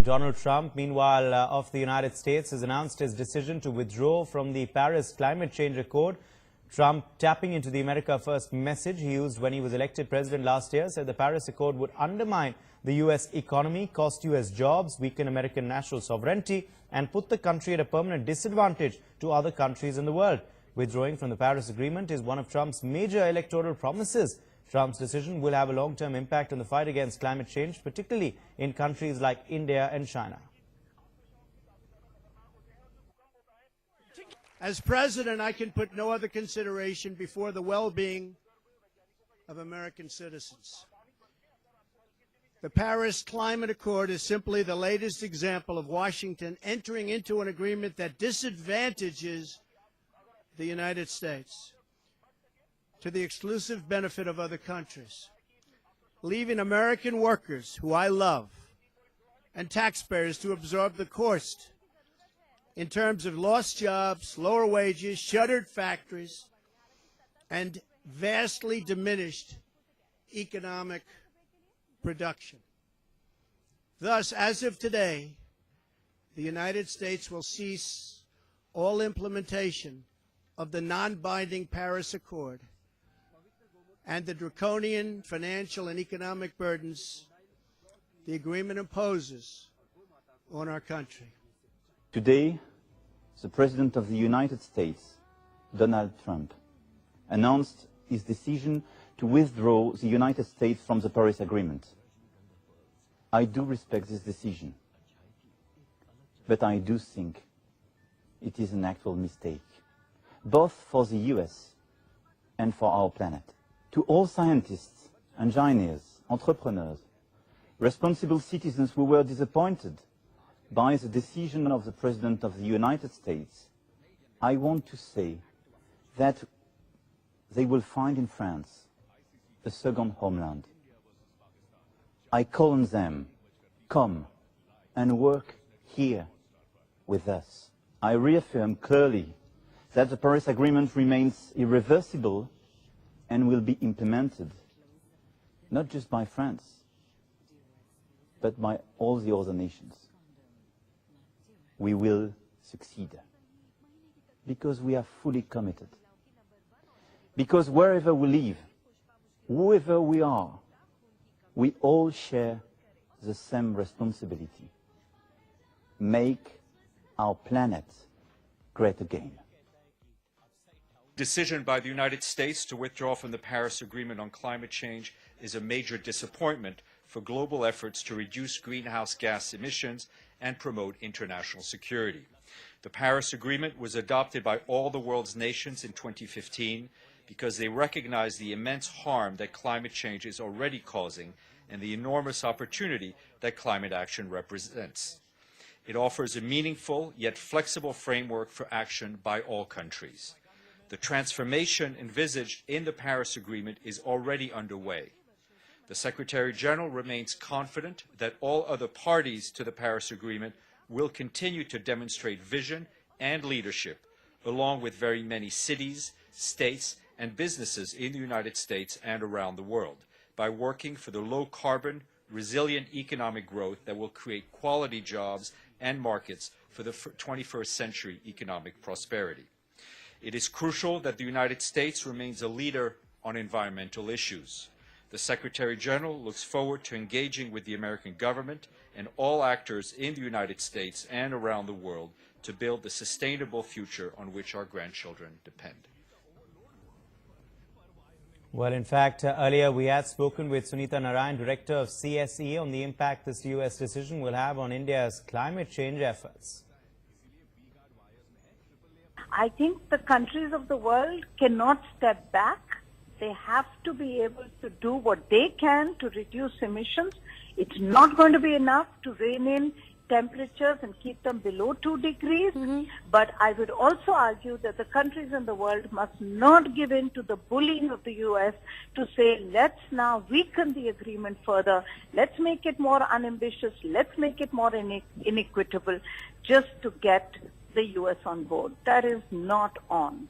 Donald Trump, meanwhile, of the United States, has announced his decision to withdraw from the Paris Climate Change Accord. Trump, tapping into the America First message he used when he was elected president last year, said the Paris Accord would undermine the U.S. economy, cost U.S. jobs, weaken American national sovereignty, and put the country at a permanent disadvantage to other countries in the world. Withdrawing from the Paris Agreement is one of Trump's major electoral promises. Trump's decision will have a long-term impact on the fight against climate change, particularly in countries like India and China. As president, I can put no other consideration before the well-being of American citizens. The Paris Climate Accord is simply the latest example of Washington entering into an agreement that disadvantages the United States to the exclusive benefit of other countries, leaving American workers, who I love, and taxpayers to absorb the cost in terms of lost jobs, lower wages, shuttered factories, and vastly diminished economic production. Thus, as of today, the United States will cease all implementation of the non-binding Paris Accord and the draconian financial and economic burdens the agreement imposes on our country. Today, the President of the United States, Donald Trump, announced his decision to withdraw the United States from the Paris Agreement. I do respect this decision, but I do think it is an actual mistake, both for the US and for our planet. To all scientists, engineers, entrepreneurs, responsible citizens who were disappointed by the decision of the President of the United States, I want to say that they will find in France a second homeland. I call on them, come and work here with us. I reaffirm clearly that the Paris Agreement remains irreversible and will be implemented, not just by France, but by all the other nations. We will succeed, because we are fully committed. Because wherever we live, whoever we are, we all share the same responsibility. Make our planet great again. Decision by the United States to withdraw from the Paris Agreement on climate change is a major disappointment for global efforts to reduce greenhouse gas emissions and promote international security. The Paris Agreement was adopted by all the world's nations in 2015 because they recognize the immense harm that climate change is already causing and the enormous opportunity that climate action represents. It offers a meaningful yet flexible framework for action by all countries. The transformation envisaged in the Paris Agreement is already underway. The Secretary General remains confident that all other parties to the Paris Agreement will continue to demonstrate vision and leadership, along with very many cities, states, and businesses in the United States and around the world, by working for the low-carbon, resilient economic growth that will create quality jobs and markets for the 21st century economic prosperity. It is crucial that the United States remains a leader on environmental issues. The Secretary General looks forward to engaging with the American government and all actors in the United States and around the world to build the sustainable future on which our grandchildren depend. Well, in fact, earlier we had spoken with Sunita Narayan, Director of CSE, on the impact this U.S. decision will have on India's climate change efforts. I think the countries of the world cannot step back. They have to be able to do what they can to reduce emissions. It's not going to be enough to rein in temperatures and keep them below 2 degrees. But I would also argue that the countries in the world must not give in to the bullying of the U.S. to say, let's now weaken the agreement further. Let's make it more unambitious. Let's make it more inequitable just to get the U.S. on board. That is not on.